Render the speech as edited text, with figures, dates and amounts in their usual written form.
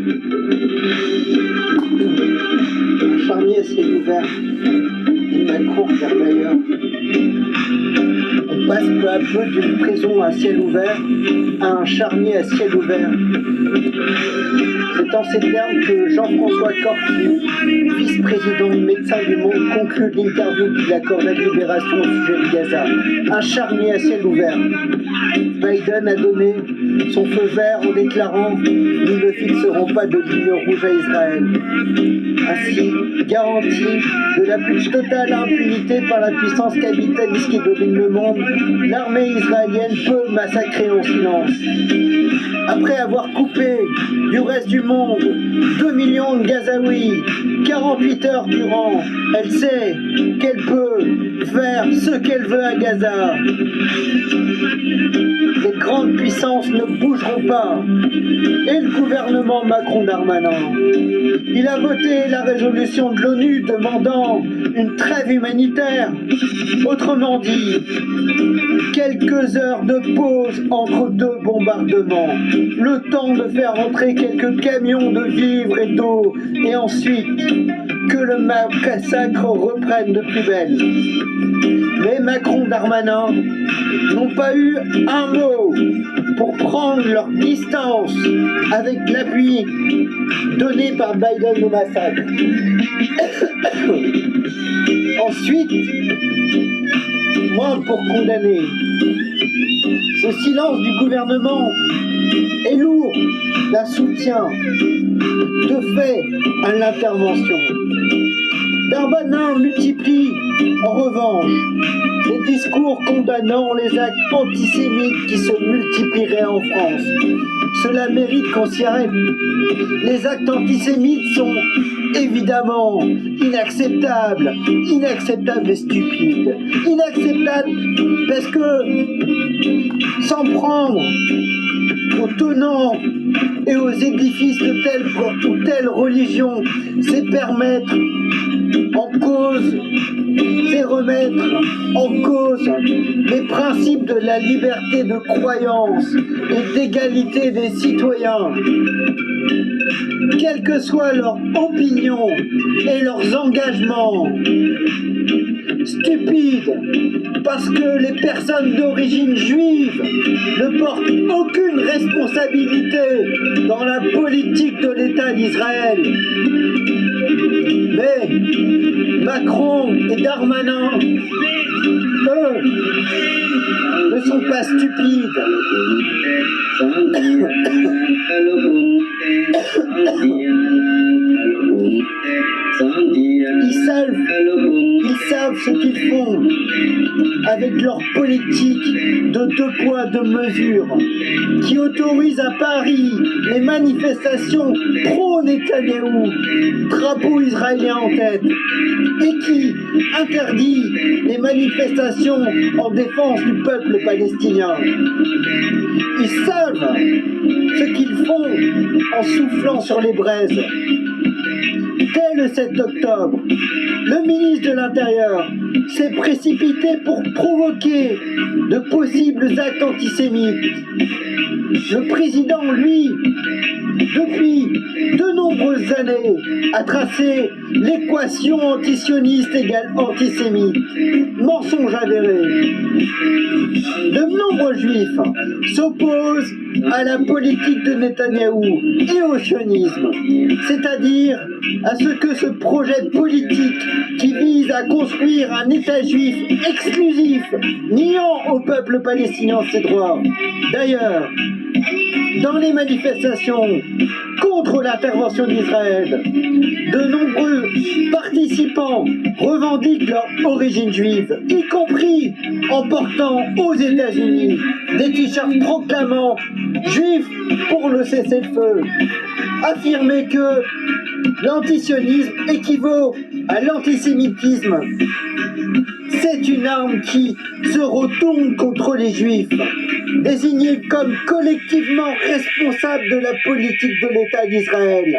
Un charnier à ciel ouvert. Et Macron regarde ailleurs. On passe peu à peu d'une prison à ciel ouvert à un charnier à ciel ouvert. C'est en ces termes que Jean-François Corky, vice-président de Médecins du Monde, conclut l'interview qu'il accorde à Libération au sujet de Gaza. Un charnier à ciel ouvert. Biden a donné son feu vert en déclarant « Nous ne fixerons pas de ligne rouge à Israël ». Ainsi, garantie de la plus totale impunité par la puissance capitaliste qui domine le monde, l'armée israélienne peut massacrer en silence. Après avoir coupé du reste du monde 2 millions de Gazaouis, 48 heures durant, elle sait qu'elle peut faire ce qu'elle veut à Gaza. Les grandes puissances ne bougeront pas. Et le gouvernement Macron-Darmanin, il a voté la résolution de l'ONU demandant une trêve humanitaire. Autrement dit, quelques heures de pause entre deux bombardements, le temps de faire entrer quelques camions de vivres et d'eau, et ensuite que le massacre reprenne de plus belle. Mais Macron-Darmanin n'ont pas eu un mot pour prendre leur distance avec l'appui donné par Biden au massacre. Ensuite, moins pour condamner. Ce silence du gouvernement est lourd d'un soutien de fait à l'intervention. Darmanin multiplie, en revanche, les discours condamnant les actes antisémites qui se multiplieraient en France. Cela mérite qu'on s'y arrête. Les actes antisémites sont évidemment inacceptables et stupides. Inacceptables parce que s'en prendre aux tenants et aux édifices de telle ou telle religion, c'est permettre en cause, c'est remettre en cause les principes de la liberté de croyance et d'égalité des citoyens. Quelle que soit leur opinion et leurs engagements, stupides, parce que les personnes d'origine juive ne portent aucune responsabilité dans la politique de l'État d'Israël. Mais Macron et Darmanin, eux, ne sont pas stupides. Ils savent ce qu'ils font avec leur politique de 2 poids 2 mesures qui autorise à Paris les manifestations pro-Netanyahou, drapeau israélien en tête, et qui interdit les manifestations en défense du peuple palestinien. Ils savent ce qu'ils font en soufflant sur les braises. Dès le 7 octobre, le ministre de l'Intérieur s'est précipité pour provoquer de possibles actes antisémites. Le président, lui, depuis de nombreuses années, a tracé l'équation antisioniste égale antisémite. Mensonge avéré. De nombreux juifs s'opposent à la politique de Netanyahou et au sionisme, c'est-à-dire à ce que ce projet politique qui vise à construire un État juif exclusif, niant au peuple palestinien ses droits. D'ailleurs, dans les manifestations contre l'intervention d'Israël, de nombreux participants revendiquent leur origine juive, y compris en portant aux États-Unis des t-shirts proclamant « Juifs pour le cessez-le-feu ». Affirmer que l'antisionisme équivaut à l'antisémitisme, c'est une arme qui se retourne contre les Juifs, désignés comme collectivement responsables de la politique de l'État d'Israël.